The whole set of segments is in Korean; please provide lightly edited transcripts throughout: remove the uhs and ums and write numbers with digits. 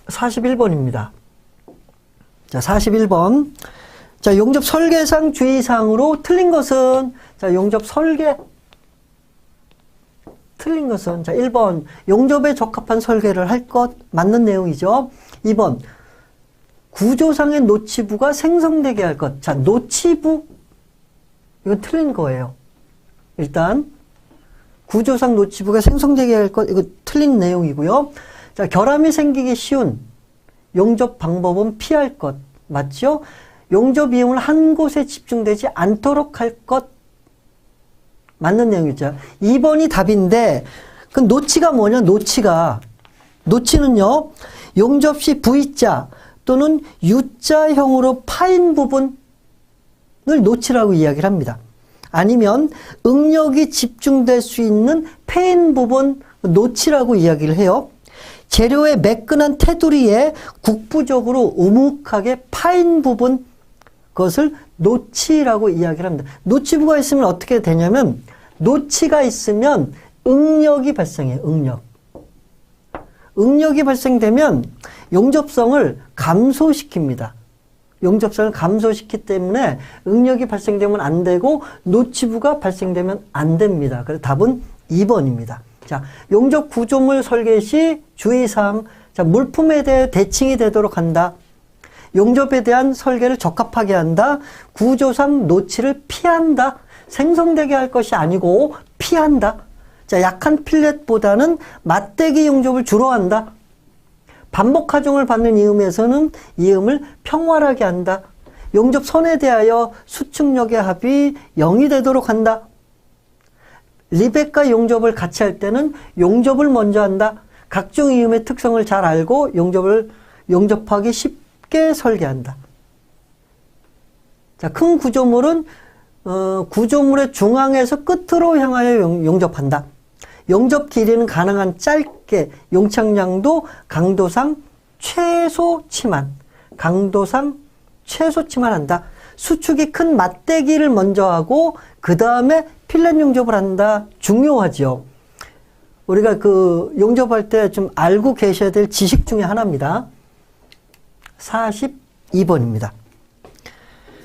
41번입니다. 자, 41번. 자, 용접 설계상 주의사항으로 틀린 것은, 자, 용접 설계. 틀린 것은, 자, 1번. 용접에 적합한 설계를 할 것. 맞는 내용이죠. 2번. 구조상의 노치부가 생성되게 할 것. 자, 노치부. 이건 틀린 거예요. 일단, 구조상 노치부가 생성되게 할 것. 이거 틀린 내용이고요. 자, 결함이 생기기 쉬운 용접 방법은 피할 것. 맞죠? 용접 비용을 한 곳에 집중되지 않도록 할 것. 맞는 내용이죠. 2번이 답인데, 그 노치가 뭐냐? 노치는요, 용접 시 V자 또는 U자형으로 파인 부분을 노치라고 이야기를 합니다. 아니면 응력이 집중될 수 있는 패인 부분 노치라고 이야기를 해요. 재료의 매끈한 테두리에 국부적으로 우묵하게 파인 부분, 그것을 노치라고 이야기를 합니다. 노치부가 있으면 어떻게 되냐면, 노치가 있으면 응력이 발생해요. 응력이 발생되면 용접성을 감소시킵니다. 용접성을 감소시키기 때문에 응력이 발생되면 안 되고 노치부가 발생되면 안 됩니다. 그래서 답은 2번입니다. 자, 용접 구조물 설계 시 주의사항. 자, 물품에 대해 대칭이 되도록 한다. 용접에 대한 설계를 적합하게 한다. 구조상 노치를 피한다. 생성되게 할 것이 아니고 피한다. 자, 약한 필렛보다는 맞대기 용접을 주로 한다. 반복 하중을 받는 이음에서는 이음을 평활하게 한다. 용접선에 대하여 수축력의 합이 0이 되도록 한다. 리벳과 용접을 같이 할 때는 용접을 먼저 한다. 각종 이음의 특성을 잘 알고 용접하기 쉽게 설계한다. 자, 큰 구조물은 구조물의 중앙에서 끝으로 향하여 용접한다. 용접 길이는 가능한 짧게, 용착량도 강도상 최소치만 한다. 수축이 큰 맞대기를 먼저 하고 그 다음에 필렛 용접을 한다. 중요하죠. 우리가 그 용접할 때 좀 알고 계셔야 될 지식 중에 하나입니다. 42번입니다.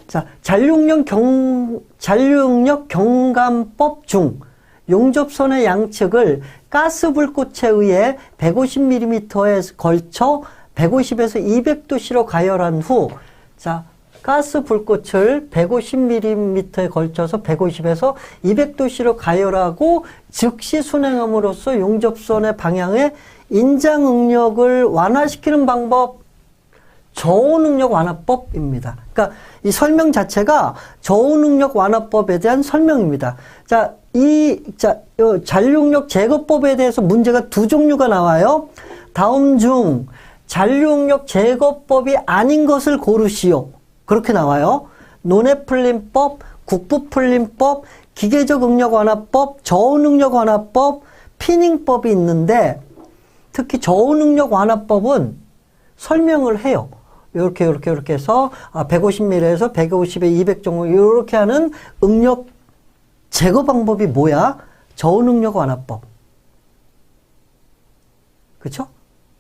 자, 잔류응력 경감법 중 용접선의 양측을 가스불꽃에 의해 150mm에 걸쳐 150에서 200도씨로 가열한 후, 자, 가스불꽃을 150mm에 걸쳐서 150에서 200도씨로 가열하고 즉시 순행함으로써 용접선의 방향에 인장응력을 완화시키는 방법, 저온응력 완화법입니다. 그러니까 이 설명 자체가 저온응력 완화법에 대한 설명입니다. 자, 잔류응력 제거법에 대해서 문제가 두 종류가 나와요. 다음 중 잔류응력 제거법이 아닌 것을 고르시오. 그렇게 나와요. 논해풀림법, 국부풀림법, 기계적 응력 완화법, 저온응력 완화법, 피닝법이 있는데, 특히 저온응력 완화법은 설명을 해요. 이렇게 해서 150mm에서 150에 200 정도 이렇게 하는 응력 제거 방법이 뭐야? 저온응력 완화법. 그쵸?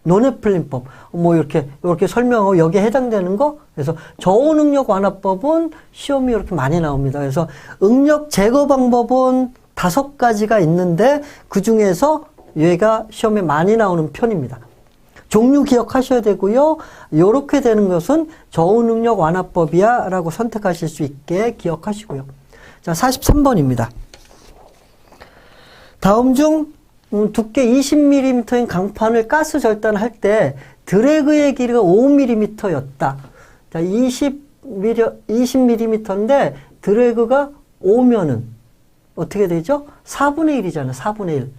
논해풀림법. 뭐 이렇게 설명하고 여기에 해당되는 거. 그래서 저온응력 완화법은 시험이 이렇게 많이 나옵니다. 그래서 응력 제거 방법은 5가지가 있는데 그 중에서 얘가 시험에 많이 나오는 편입니다. 종류 기억하셔야 되고요. 이렇게 되는 것은 저온응력 완화법이야 라고 선택하실 수 있게 기억하시고요. 자, 43번입니다. 다음 중 두께 20mm인 강판을 가스 절단할 때 드래그의 길이가 5mm였다. 자, 20mm인데 드래그가 5면은 어떻게 되죠? 4분의 1이잖아요. 4분의 1.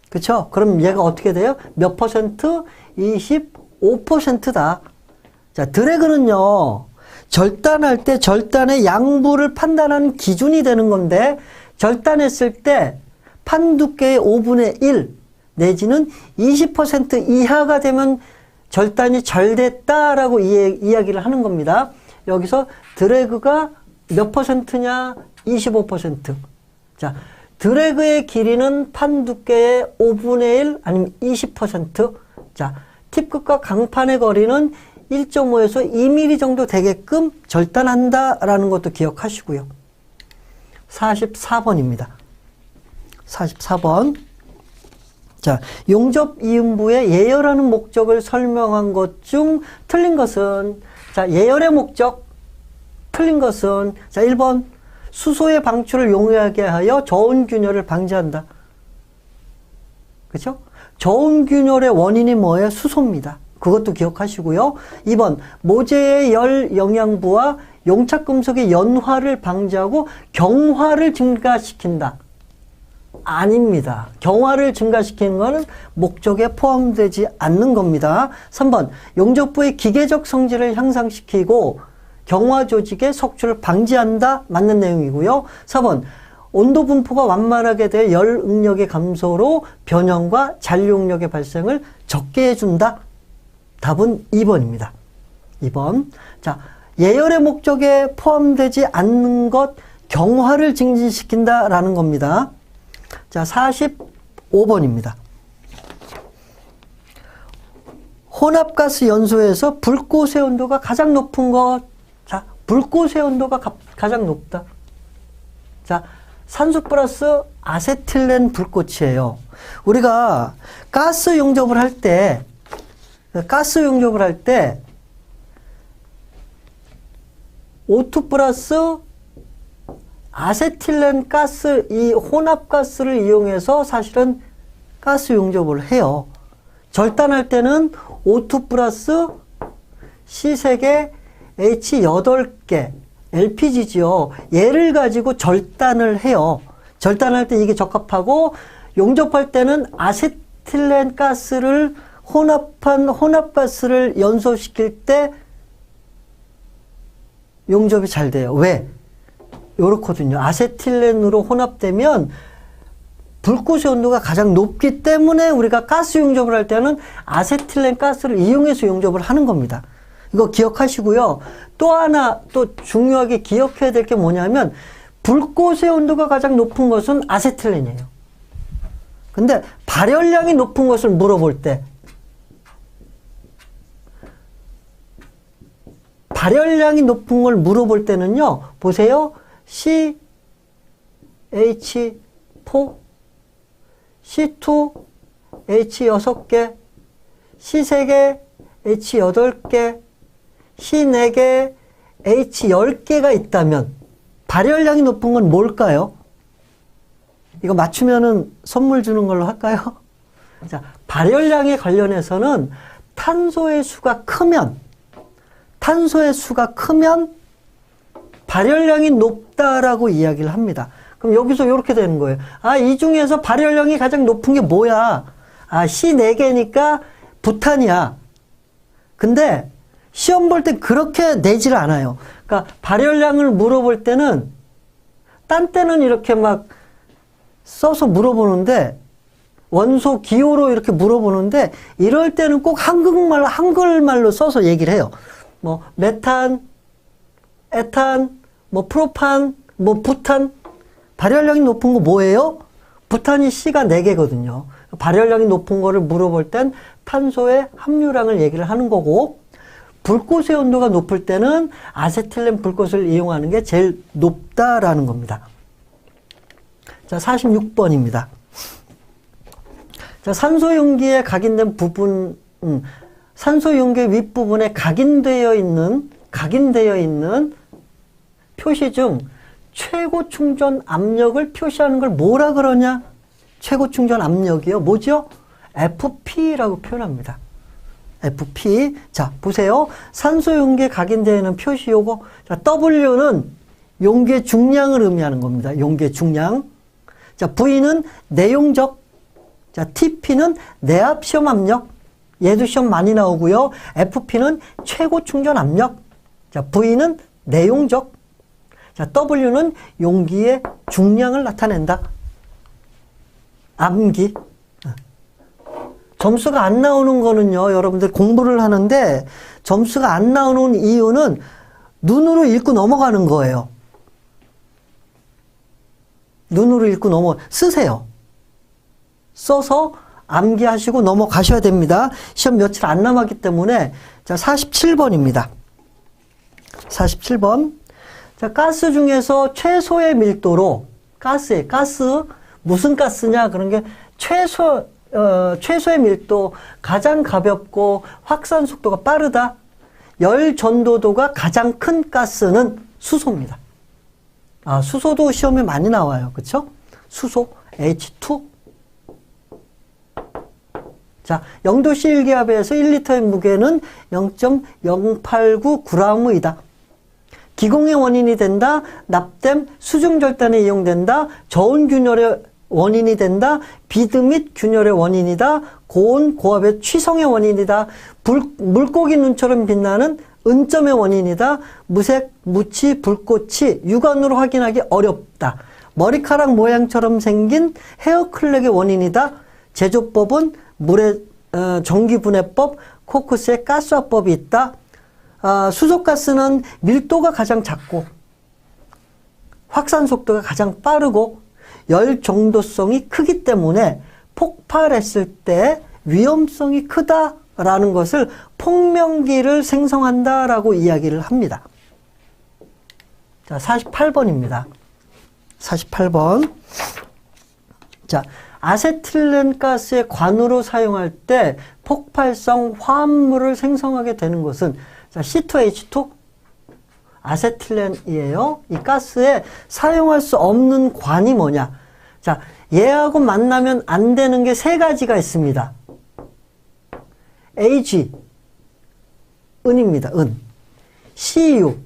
그쵸? 그럼 얘가 어떻게 돼요? 몇 퍼센트? 25%다. 자, 드래그는요, 절단할 때 절단의 양부를 판단하는 기준이 되는 건데, 절단했을 때 판 두께의 5분의 1 내지는 20% 이하가 되면 절단이 잘 됐다라고 이야기를 하는 겁니다. 여기서 드래그가 몇 퍼센트냐? 25%. 자, 드래그의 길이는 판 두께의 5분의 1 아니면 20%. 자, 팁끝과 강판의 거리는 1.5에서 2mm 정도 되게끔 절단한다라는 것도 기억하시고요. 44번입니다. 44번. 자, 용접 이음부의 예열하는 목적을 설명한 것 중 틀린 것은, 자, 예열의 목적, 틀린 것은, 자, 1번, 수소의 방출을 용이하게 하여 저온균열을 방지한다. 그렇죠? 저온균열의 원인이 뭐예요? 수소입니다. 그것도 기억하시고요. 2번, 모재의 열 영양부와 용착금속의 연화를 방지하고 경화를 증가시킨다. 아닙니다. 경화를 증가시키는 것은 목적에 포함되지 않는 겁니다. 3번, 용접부의 기계적 성질을 향상시키고 경화 조직의 속출을 방지한다. 맞는 내용이고요. 4번, 온도 분포가 완만하게 돼 열 응력의 감소로 변형과 잔류응력의 발생을 적게 해준다. 답은 2번입니다. 2번. 자, 예열의 목적에 포함되지 않는 것, 경화를 증진시킨다라는 겁니다. 자, 45번입니다. 혼합가스 연소에서 불꽃의 온도가 가장 높은 것. 자, 불꽃의 온도가 가장 높다. 자, 산소 플러스 아세틸렌 불꽃이에요. 우리가 가스 용접을 할 때, O2 플러스 아세틸렌 가스, 이 혼합가스를 이용해서 사실은 가스 용접을 해요. 절단할 때는 O2 플러스 C3개, H8개, LPG지요. 얘를 가지고 절단을 해요. 절단할 때 이게 적합하고, 용접할 때는 아세틸렌 가스를 혼합한 혼합가스를 연소시킬 때 용접이 잘 돼요. 왜? 요렇거든요. 아세틸렌으로 혼합되면 불꽃의 온도가 가장 높기 때문에 우리가 가스 용접을 할 때는 아세틸렌 가스를 이용해서 용접을 하는 겁니다. 이거 기억하시고요. 또 하나 또 중요하게 기억해야 될 게 뭐냐면, 불꽃의 온도가 가장 높은 것은 아세틸렌이에요. 근데 발열량이 높은 것을 물어볼 때, 발열량이 높은 걸 물어볼 때는요, 보세요. CH4, C2, H6개, C3개, H8개, C4개, H10개가 있다면 발열량이 높은 건 뭘까요? 이거 맞추면은 선물 주는 걸로 할까요? 자, 발열량에 관련해서는 탄소의 수가 크면 발열량이 높다라고 이야기를 합니다. 그럼 여기서 이렇게 되는 거예요. 아, 이 중에서 발열량이 가장 높은 게 뭐야? 아, C4개니까 부탄이야. 근데 시험 볼 때 그렇게 내지를 않아요. 그러니까 발열량을 물어볼 때는, 딴 때는 이렇게 막 써서 물어보는데, 원소 기호로 이렇게 물어보는데, 이럴 때는 꼭 한글말로 써서 얘기를 해요. 뭐 메탄, 에탄, 뭐 프로판, 뭐 부탄. 발열량이 높은 거 뭐예요? 부탄이 C가 4개거든요. 발열량이 높은 거를 물어볼 땐 탄소의 함유량을 얘기를 하는 거고, 불꽃의 온도가 높을 때는 아세틸렌 불꽃을 이용하는 게 제일 높다라는 겁니다. 자, 46번입니다. 자, 산소 용기에 각인된 부분, 산소 용기 윗부분에 각인되어 있는 표시 중 최고 충전 압력을 표시하는 걸 뭐라 그러냐? 최고 충전 압력이요. 뭐죠? FP라고 표현합니다. FP. 자, 보세요. 산소 용기에 각인되어 있는 표시 요거. 자, W는 용기의 중량을 의미하는 겁니다. 용기의 중량. 자, V는 내용적. 자, TP는 내압 시험 압력. 얘도 시험 많이 나오고요. FP는 최고 충전 압력. 자, V는 내용적. 자, W는 용기의 중량을 나타낸다. 암기. 점수가 안 나오는 거는요, 여러분들 공부를 하는데 점수가 안 나오는 이유는 눈으로 읽고 넘어가는 거예요. 눈으로 읽고 쓰세요. 써서 암기하시고 넘어가셔야 됩니다. 시험 며칠 안 남았기 때문에. 자, 47번입니다. 47번. 자, 가스 중에서 최소의 밀도로, 가스, 무슨 가스냐? 그런 게 최소의 밀도, 가장 가볍고 확산 속도가 빠르다. 열 전도도가 가장 큰 가스는 수소입니다. 아, 수소도 시험에 많이 나와요. 그쵸? 수소, H2. 자, 0도씨 일기압에서 1리터의 무게는 0.089g이다. 기공의 원인이 된다. 납땜, 수중절단에 이용된다. 저온균열의 원인이 된다. 비드 및 균열의 원인이다. 고온, 고압의 취성의 원인이다. 물고기 눈처럼 빛나는 은점의 원인이다. 무색, 무치, 불꽃이 육안으로 확인하기 어렵다. 머리카락 모양처럼 생긴 헤어클렉의 원인이다. 제조법은 물의 전기분해법, 코크스의 가스화법이 있다. 수소가스는 밀도가 가장 작고 확산 속도가 가장 빠르고 열 정도성이 크기 때문에 폭발했을 때 위험성이 크다라는 것을 폭명기를 생성한다라고 이야기를 합니다. 자, 48번입니다. 48번. 자, 아세틸렌 가스의 관으로 사용할 때 폭발성 화합물을 생성하게 되는 것은, 자, C2H2 아세틸렌이에요. 이 가스에 사용할 수 없는 관이 뭐냐? 자, 얘하고 만나면 안 되는 게 세 가지가 있습니다. Ag, 은입니다. 은. Cu,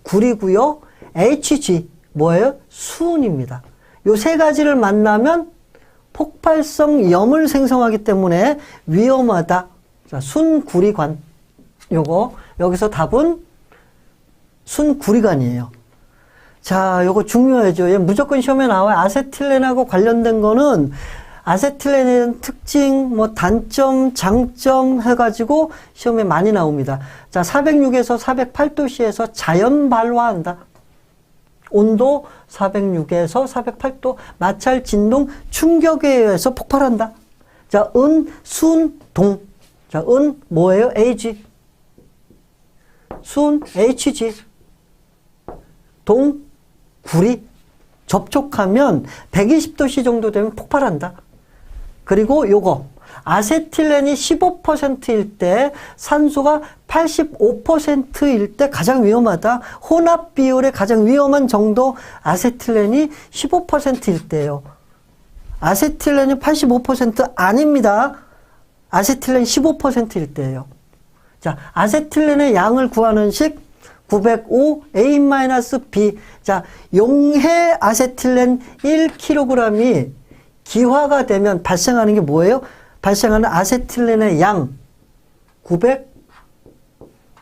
구리고요. Hg, 뭐예요? 수은입니다. 요 세 가지를 만나면 폭발성 염을 생성하기 때문에 위험하다. 자, 순구리관. 요거, 여기서 답은 순구리관이에요. 자, 요거 중요하죠. 얘 무조건 시험에 나와요. 아세틸렌하고 관련된 거는 아세틸렌에 대한 특징, 뭐 단점, 장점 해가지고 시험에 많이 나옵니다. 자, 406에서 408도씨에서 자연 발화한다. 온도 406에서 408도, 마찰, 진동, 충격에 의해서 폭발한다. 자, 은, 순, 동. 자, 은 뭐예요? Ag. 순, Hg. 동, 구리. 접촉하면 120도씨 정도 되면 폭발한다. 그리고 요거. 아세틸렌이 15%일 때 산소가 85%일 때 가장 위험하다. 혼합 비율의 가장 위험한 정도 아세틸렌이 15%일 때예요. 아세틸렌이 85% 아닙니다. 아세틸렌 15%일 때예요. 자, 아세틸렌의 양을 구하는 식 905 A-B. 자, 용해 아세틸렌 1kg이 기화가 되면 발생하는 게 뭐예요? 발생하는 아세틸렌의 양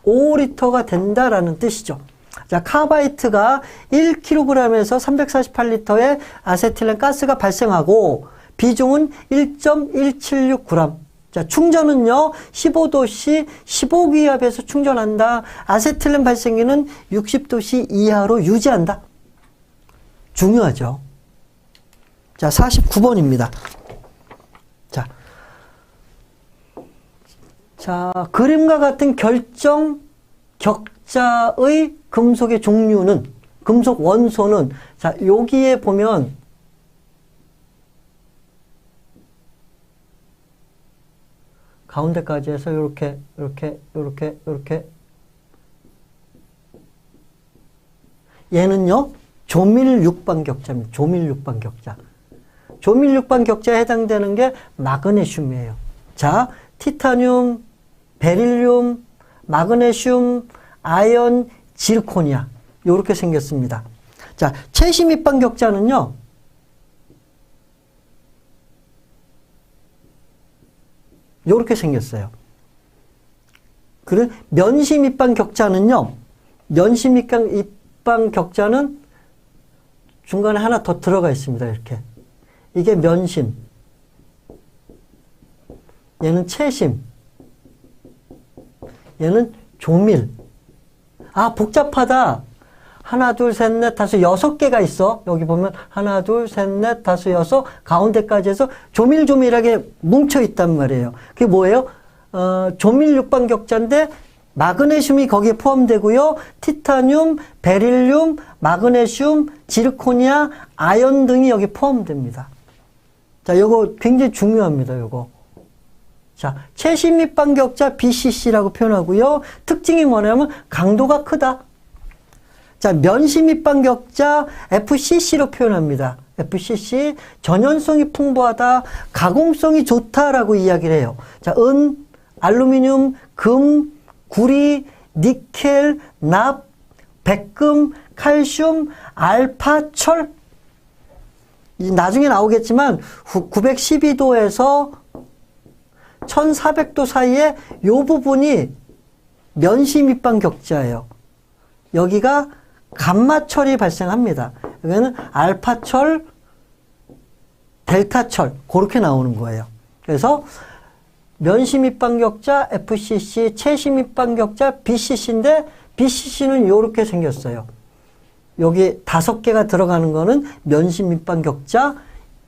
905리터가 된다라는 뜻이죠. 자, 카바이트가 1kg에서 348리터의 아세틸렌 가스가 발생하고 비중은 1.176g. 자, 충전은요, 15도씨 15기압에서 충전한다. 아세틸렌 발생기는 60도씨 이하로 유지한다. 중요하죠. 자, 49번입니다. 자, 그림과 같은 결정 격자의 금속의 종류는, 금속 원소는, 자, 여기에 보면 가운데까지 해서 이렇게 얘는요, 조밀 6반 격자입니다. 조밀 6반 격자. 조밀 6반 격자에 해당되는 게 마그네슘이에요. 자, 티타늄, 베릴륨, 마그네슘, 아연, 지르코니아. 요렇게 생겼습니다. 자, 채심 입반 격자는요, 요렇게 생겼어요. 그리고 면심 입반 격자는요, 면심 입반 격자는 중간에 하나 더 들어가 있습니다. 이렇게. 이게 면심. 얘는 채심. 얘는 조밀. 아, 복잡하다 하나, 둘, 셋, 넷, 다섯, 6개가 있어. 여기 보면 하나, 둘, 셋, 넷, 다섯, 여섯, 가운데까지 해서 조밀조밀하게 뭉쳐 있단 말이에요. 그게 뭐예요? 조밀 육방격자인데 마그네슘이 거기에 포함되고요. 티타늄, 베릴륨, 마그네슘, 지르코니아, 아연 등이 여기 포함됩니다. 자, 요거 굉장히 중요합니다. 요거. 자, 최신 밑방격자 BCC라고 표현하고요. 특징이 뭐냐면 강도가 크다. 자, 면시 밑방격자 FCC로 표현합니다. FCC, 전연성이 풍부하다, 가공성이 좋다라고 이야기를 해요. 자, 은, 알루미늄, 금, 구리, 니켈, 납, 백금, 칼슘, 알파, 철. 나중에 나오겠지만 912도에서 1400도 사이에 이 부분이 면시 밑방격자예요. 여기가 감마철이 발생합니다. 여기는 알파철, 델타철 그렇게 나오는 거예요. 그래서 면시 밑방격자 FCC, 최시 밑방격자 BCC인데 BCC는 이렇게 생겼어요. 여기 5개가 들어가는 거는 면시 밑방격자,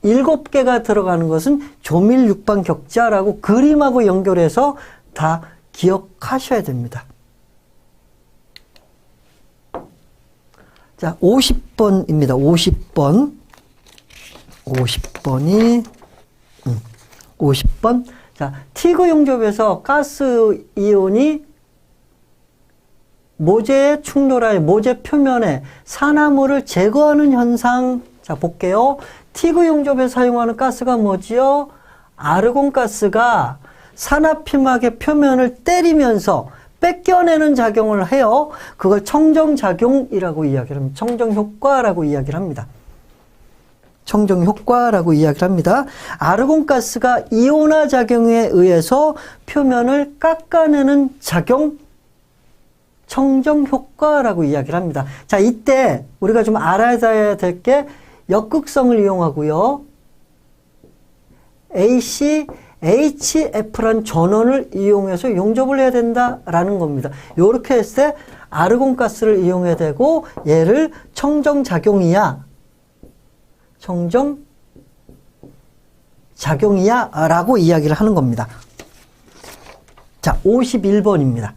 7개가 들어가는 것은 조밀 육방격자라고 그림하고 연결해서 다 기억하셔야 됩니다. 자, 50번입니다. 50번. 50번. 자, 티그 용접에서 가스 이온이 모재에 충돌하여 모재 표면에 산화물을 제거하는 현상. 자, 볼게요. 티그 용접에 사용하는 가스가 뭐지요? 아르곤 가스가 산화피막의 표면을 때리면서 뺏겨내는 작용을 해요. 그걸 청정작용이라고 이야기를 합니다. 청정효과라고 이야기를 합니다. 청정효과라고 이야기를 합니다. 아르곤 가스가 이온화 작용에 의해서 표면을 깎아내는 작용, 청정효과라고 이야기를 합니다. 자, 이때 우리가 좀 알아야 될 게 역극성을 이용하고요. AC, HF란 전원을 이용해서 용접을 해야 된다라는 겁니다. 이렇게 했을 때 아르곤 가스를 이용해야 되고 얘를 청정작용이야. 청정작용이야 라고 이야기를 하는 겁니다. 자, 51번입니다.